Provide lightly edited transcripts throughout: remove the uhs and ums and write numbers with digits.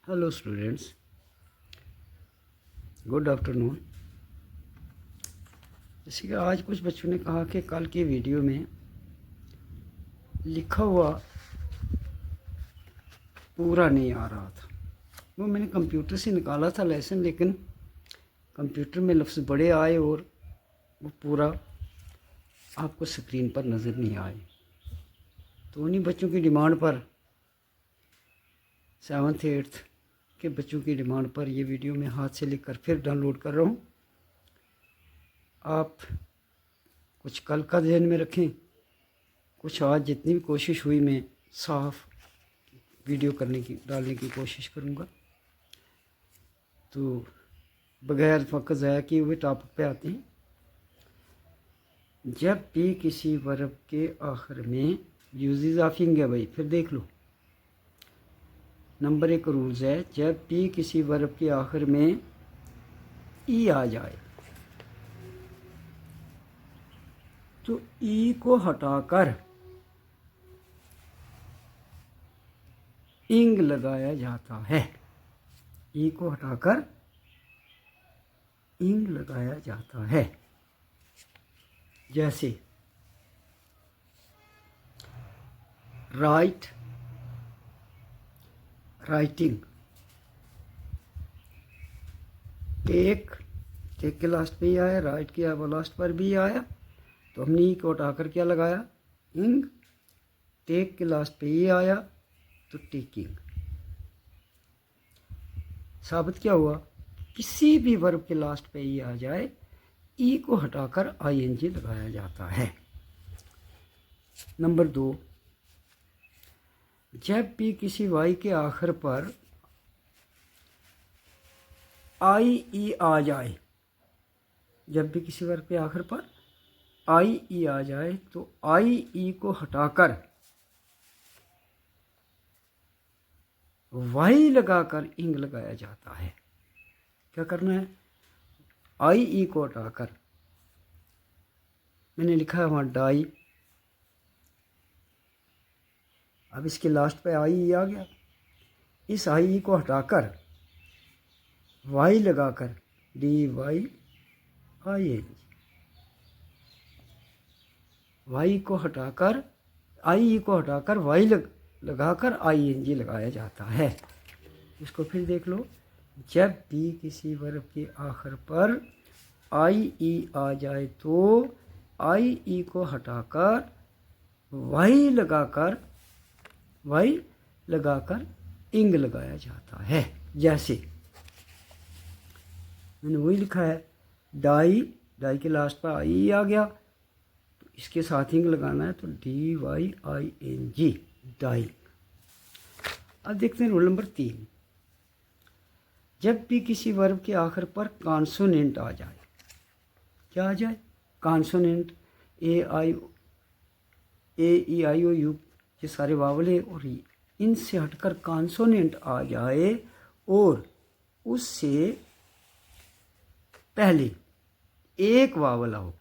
Hello students, good afternoon. जैसे कि आज कुछ बच्चों ने कहा कि कल की वीडियो में लिखा हुआ पूरा नहीं आ रहा था। वो मैंने कंप्यूटर से निकाला था लेसन, लेकिन कंप्यूटर में लफ्ज़ बड़े आए और वो पूरा आपको स्क्रीन पर नज़र नहीं आए। तो उन्हीं बच्चों की डिमांड पर, 7th 8th के बच्चों की डिमांड पर ये वीडियो मैं हाथ से लिख कर फिर डाउनलोड कर रहा हूँ। आप कुछ कल का ध्यान में रखें, कुछ आज जितनी भी कोशिश हुई मैं साफ वीडियो डालने की कोशिश करूँगा। तो बगैर वक्त ज़ाया किए हुए टॉपिक पे आते हैं। जब भी किसी वर्ब के आखिर में यूजेस ऑफ इंग है भाई, फिर देख लो। नंबर 1 रूल्स है, जब भी किसी वर्ब के आखिर में ई आ जाए तो ई को हटाकर इंग लगाया जाता है। ई को हटाकर इंग लगाया जाता है। जैसे राइट, राइटिंग, टेक, टेक के लास्ट पे ही आया, राइट के लास्ट पर भी आया, तो हमने ई को हटाकर क्या लगाया, इंग। टेक के लास्ट पे ही आया तो टेकिंग। साबित क्या हुआ, किसी भी वर्ब के लास्ट पे ई आ जाए, ई को हटाकर आईएनजी लगाया जाता है। नंबर 2, जब भी किसी वाई के आखिर पर आई ई आ जाए, जब भी किसी वर्ब के आखिर पर आई ई आ जाए तो आई ई को हटाकर वाई लगाकर इंग लगाया जाता है। क्या करना है, आई ई को हटाकर, मैंने लिखा है वहाँ डाई, अब इसके लास्ट पे आई ई आ गया, इस आई ई को हटाकर वाई लगाकर D Y I N, Y को हटाकर आई ई को हटाकर वाई लगाकर आई एन जी लगाया जाता है। इसको फिर देख लो, जब भी किसी वर्ब के आखिर पर आई ई आ जाए तो आई ई को हटाकर वाई लगाकर इंग लगाया जाता है। जैसे मैंने वही लिखा है, डाई, डाई के लास्ट पर आई ई आ गया तो इसके साथ इंग लगाना है, तो D Y I N G, die. अब देखते हैं रूल नंबर 3, जब भी किसी वर्ब के आखिर पर कॉन्सोनेंट आ जाए, क्या आ जाए, consonant, A E I O you, ये सारे वावल है, और इनसे हटकर कॉन्सोनेंट आ जाए और उससे पहले एक वावल हो,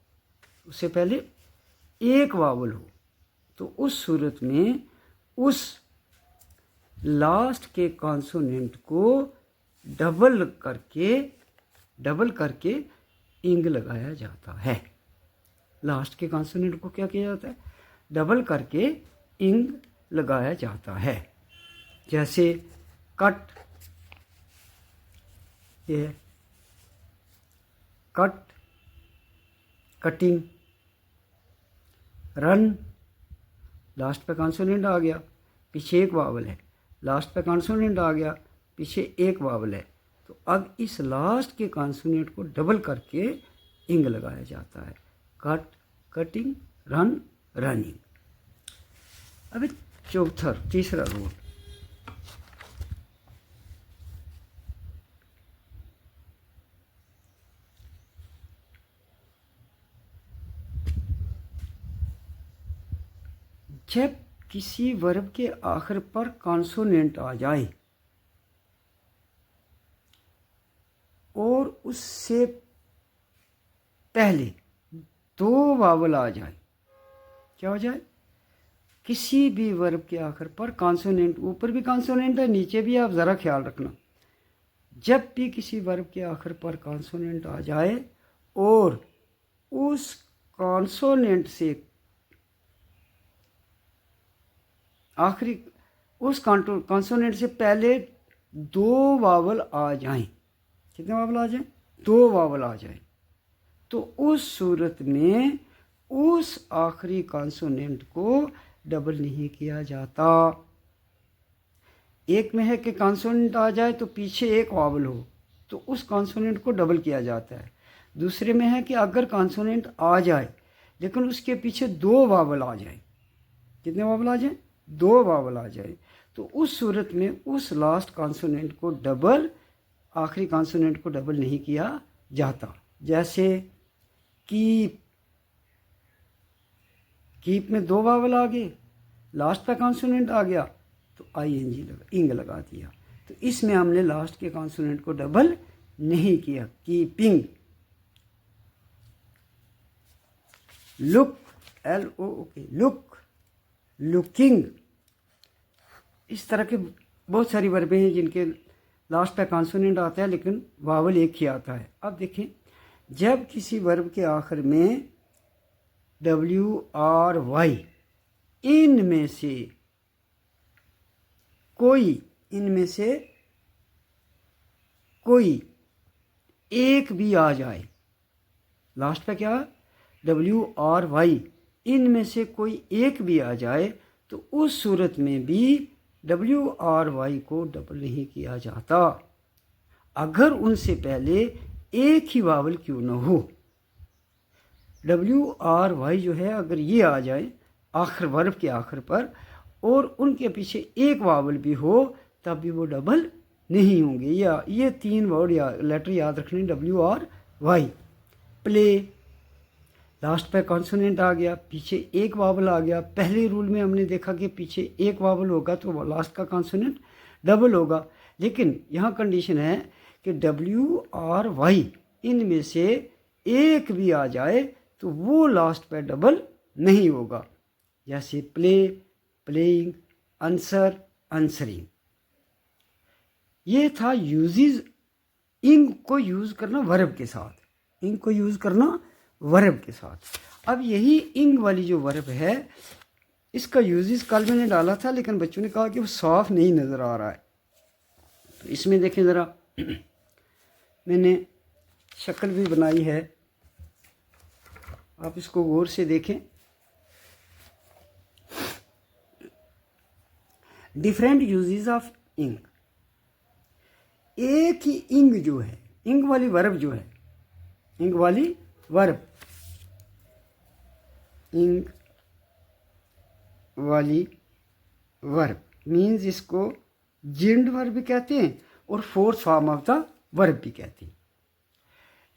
उससे पहले एक वावल हो, तो उस सूरत में उस लास्ट के कॉन्सोनेंट को डबल करके इंग लगाया जाता है। लास्ट के कॉन्सोनेंट को क्या किया जाता है, डबल करके इंग लगाया जाता है। जैसे कट, ये है कट, कटिंग, रन, लास्ट पे कॉन्सोनेंट आ गया, पीछे एक वावल है, लास्ट पे कॉन्सोनेंट आ गया, पीछे एक वावल है, तो अब इस लास्ट के कॉन्सोनेंट को डबल करके इंग लगाया जाता है। Cut, cutting, run, running. अभी तीसरा रूल, जब किसी वर्ब के आखिर पर कॉन्सोनेंट आ जाए और उससे पहले दो वावल आ जाए, क्या हो जाए, किसी भी वर्ब के आखिर पर कॉन्सोनेंट, ऊपर भी कॉन्सोनेंट है नीचे भी, आप ज़रा ख्याल रखना, जब भी किसी वर्ब के आखिर पर कॉन्सोनेंट आ जाए और उस कॉन्सोनेंट से आखिरी, उस कॉन्सोनेंट से पहले दो वावल आ जाएं, कितने वावल आ जाएं? दो वावल आ जाएं, तो उस सूरत में उस आखिरी कॉन्सोनेंट को डबल नहीं किया जाता। एक में है कि कॉन्सोनेंट आ जाए तो पीछे एक वावल हो तो उस कॉन्सोनेंट को डबल किया जाता है। दूसरे में है कि अगर कॉन्सोनेंट आ जाए लेकिन उसके पीछे दो वावल आ जाए, कितने वावल आ जाए? दो वावल आ जाए, तो उस सूरत में उस लास्ट कॉन्सोनेंट को डबल, आखिरी कॉन्सोनेंट को डबल नहीं किया जाता। जैसे कीप, कीप में दो वावल आ गए, लास्ट का कॉन्सोनेंट आ गया तो इंग लगा दिया, तो इसमें हमने लास्ट के कॉन्सोनेंट को डबल नहीं किया। Keeping, look, LOOK, look, looking, इस तरह के बहुत सारी वर्बें हैं जिनके लास्ट पे कॉन्सोनेंट आता है लेकिन वावल एक ही आता है। अब देखें, जब किसी वर्ब के आखिर में WRY इनमें से कोई एक भी आ जाए, लास्ट पे क्या, WRY इनमें से कोई एक भी आ जाए, तो उस सूरत में भी WRY को डबल नहीं किया जाता, अगर उनसे पहले एक ही वावल क्यों न हो। WRY जो है अगर ये आ जाए आखिर वर्ब के आखिर पर और उनके पीछे एक वावल भी हो तब भी वो डबल नहीं होंगे। या ये तीन वर्ड या लेटर याद रखने, WRY। प्ले, लास्ट पे कॉन्सोनेंट आ गया, पीछे एक वावल आ गया। पहले रूल में हमने देखा कि पीछे एक वावल होगा तो लास्ट का कॉन्सोनेंट डबल होगा, लेकिन यहाँ कंडीशन है कि WRY इनमें से एक भी आ जाए तो वो लास्ट पे डबल नहीं होगा। जैसे प्ले, प्लेइंग, आंसर, आंसरिंग। ये था यूजेस, इंग को यूज़ करना वर्ब के साथ, इंग को यूज़ करना वर्ब के साथ। अब यही इंग वाली जो वर्ब है इसका यूजेस कल मैंने डाला था लेकिन बच्चों ने कहा कि वो साफ नहीं नज़र आ रहा है, तो इसमें देखें ज़रा, मैंने शक्ल भी बनाई है, आप इसको गौर से देखें। डिफरेंट यूजेस ऑफ इंग। एक ही इंग जो है, इंग वाली वर्ब जो है, इंग वाली वर्ब, इंग वाली वर्ब मीन्स इसको जिंड वर्ब भी कहते हैं और fourth form of the verb भी कहते हैं।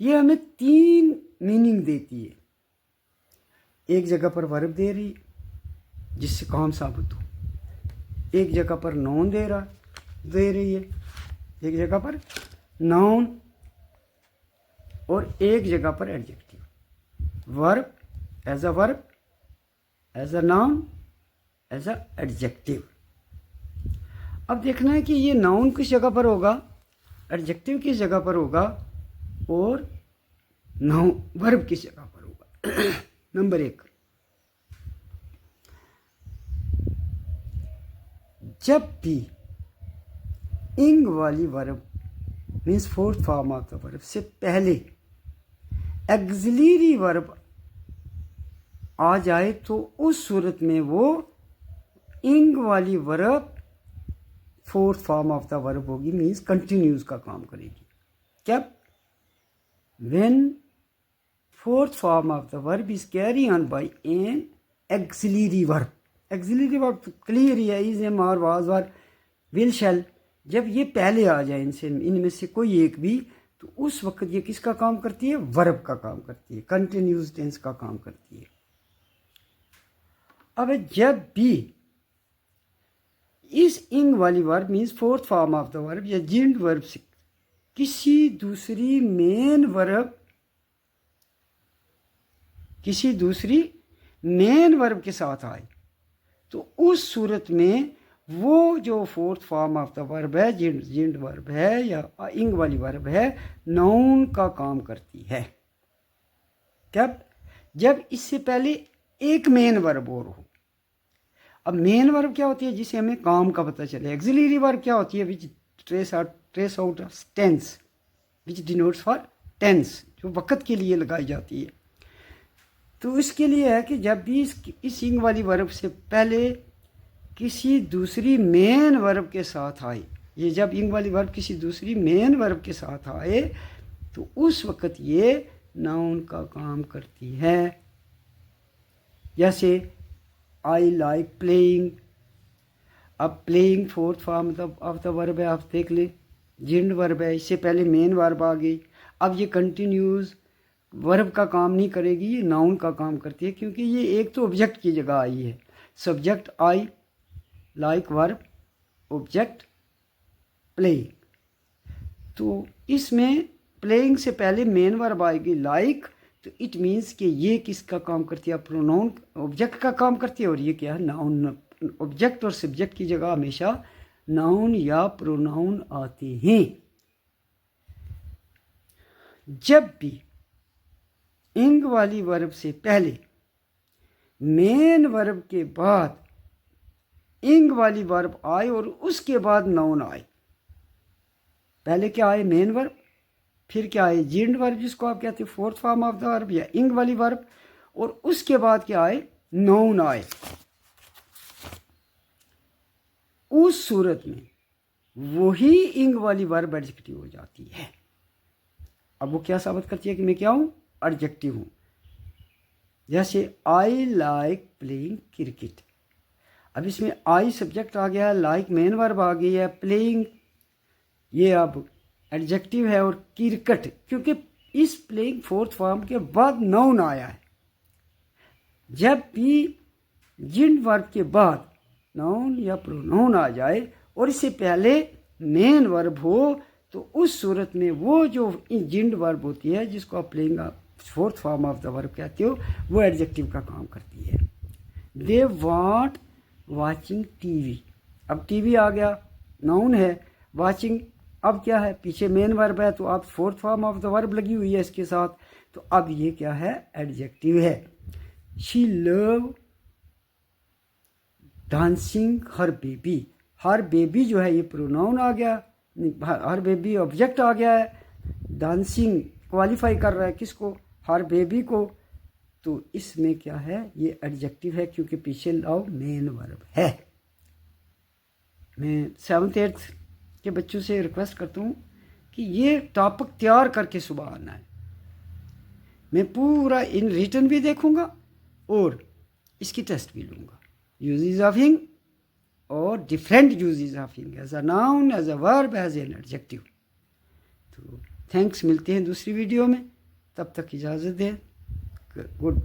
ये हमें तीन मीनिंग देती है। एक जगह पर वर्ब दे रही जिससे काम साबित हो, एक जगह पर नाउन दे रही है, एक जगह पर नाउन और एक जगह पर adjective. Verb as a verb, as a noun, as an adjective. अब देखना है कि ये नाउन किस जगह पर होगा, एडजेक्टिव किस जगह पर होगा और नाउन वर्ब किस जगह पर होगा। नंबर एक, जब भी इंग वाली verb means fourth form of the verb से पहले एक्सिलरी वर्ब आ जाए तो उस सूरत में वो इंग वाली verb fourth form of the verb होगी, मीन्स कंटिन्यूज का काम करेगी। जब when fourth form of the verb is carry on by an auxiliary verb. Auxiliary verb clear है, is, am, are, was, were, will, shall. जब ये पहले आ जाए इनमें से कोई एक भी, तो उस वक्त ये किसका काम करती है, वर्ब का काम करती है, कंटिन्यूस टेंस का काम करती है। अब जब भी इस इंग वाली verb means fourth form of the verb या जिंड वर्ब से किसी दूसरी मेन वर्ब के साथ आए तो उस सूरत में वो जो fourth form of the verb है, जिंड वर्ब है या इंग वाली वर्ब है, नाउन का काम करती है। कब? जब इससे पहले एक मेन वर्ब और हो। अब मेन वर्ब क्या होती है? जिसे हमें काम का पता चले। एक्सिलरी वर्ब क्या होती है? Which trace out tense, which denotes for tense, जो वक़्त के लिए लगाई जाती है। तो इसके लिए है कि जब भी इस इंग वाली वर्ब से पहले किसी दूसरी मेन वर्ब के साथ आए, ये जब इंग वाली वर्ब किसी दूसरी मेन वर्ब के साथ आए तो उस वक़्त ये नाउन का काम करती है। जैसे आई लाइक प्लेइंग। अब playing fourth form of the verb है, आप देख लें, जिंड वर्ब है, इससे पहले मेन वर्ब आ गई। अब ये कंटिन्यूज वर्ब का काम नहीं करेगी, ये नाउन का काम करती है, क्योंकि ये एक तो ऑब्जेक्ट की जगह आई है। Subject I, like verb, object playing. तो इसमें प्लेइंग से पहले मेन वर्ब आएगी लाइक, तो इट मीन्स कि ये किसका काम करती है? प्रोनाउन, ऑब्जेक्ट का काम करती है। और ये क्या है? नाउन। ऑब्जेक्ट और सब्जेक्ट की जगह हमेशा नाउन या प्रोनाउन आते हैं। जब भी इंग वाली वर्ब से पहले मेन वर्ब के बाद इंग वाली वर्ब आए और उसके बाद नाउन आए, पहले क्या आए? मेन वर्ब, फिर क्या आए? जिंड वर्ब, जिसको आप कहते हैं fourth form of the verb या इंग वाली वर्ब, और उसके बाद क्या आए? नाउन आए। उस सूरत में वही इंग वाली वर्ब एडजेक्टिव हो जाती है। अब वो क्या साबित करती है कि मैं क्या हूं? एडजेक्टिव हूं। जैसे आई लाइक प्लेइंग क्रिकेट। अब इसमें आई सब्जेक्ट आ गया, लाइक मेन वर्ब आ गई है, प्लेइंग ये अब एडजेक्टिव है, और क्रिकेट क्योंकि इस प्लेइंग फोर्थ फॉर्म के बाद नाउन आया है। जब भी जिंड वर्ब के बाद नाउन या प्रोनाउन आ जाए और इससे पहले मेन वर्ब हो, तो उस सूरत में वो जो जिंड वर्ब होती है, जिसको आप playing fourth form of the verb कहते हो, वो एडजेक्टिव का काम करती है। They want watching TV. अब टीवी आ गया, नाउन है। वाचिंग अब क्या है? पीछे मेन वर्ब है, तो अब fourth form of the verb लगी हुई है इसके साथ, तो अब ये क्या है? एडजेक्टिव है। She love dancing her baby. Her baby जो है ये प्रोनाउन आ गया, हर बेबी ऑब्जेक्ट आ गया है। डांसिंग क्वालिफाई कर रहा है किसको? हर बेबी को। तो इसमें क्या है? ये एडजेक्टिव है, क्योंकि पीछे लव मेन वर्ब है। मैं 7th 8th के बच्चों से रिक्वेस्ट करता हूँ कि ये टॉपिक तैयार करके सुबह आना है। मैं पूरा इन रिटन भी देखूंगा और इसकी टेस्ट भी लूँगा। यूजेस ऑफ इंग और different uses of ing as a noun, as a verb, as an adjective. तो थैंक्स, मिलते हैं दूसरी वीडियो में, तब तक इजाज़त दें। गुड।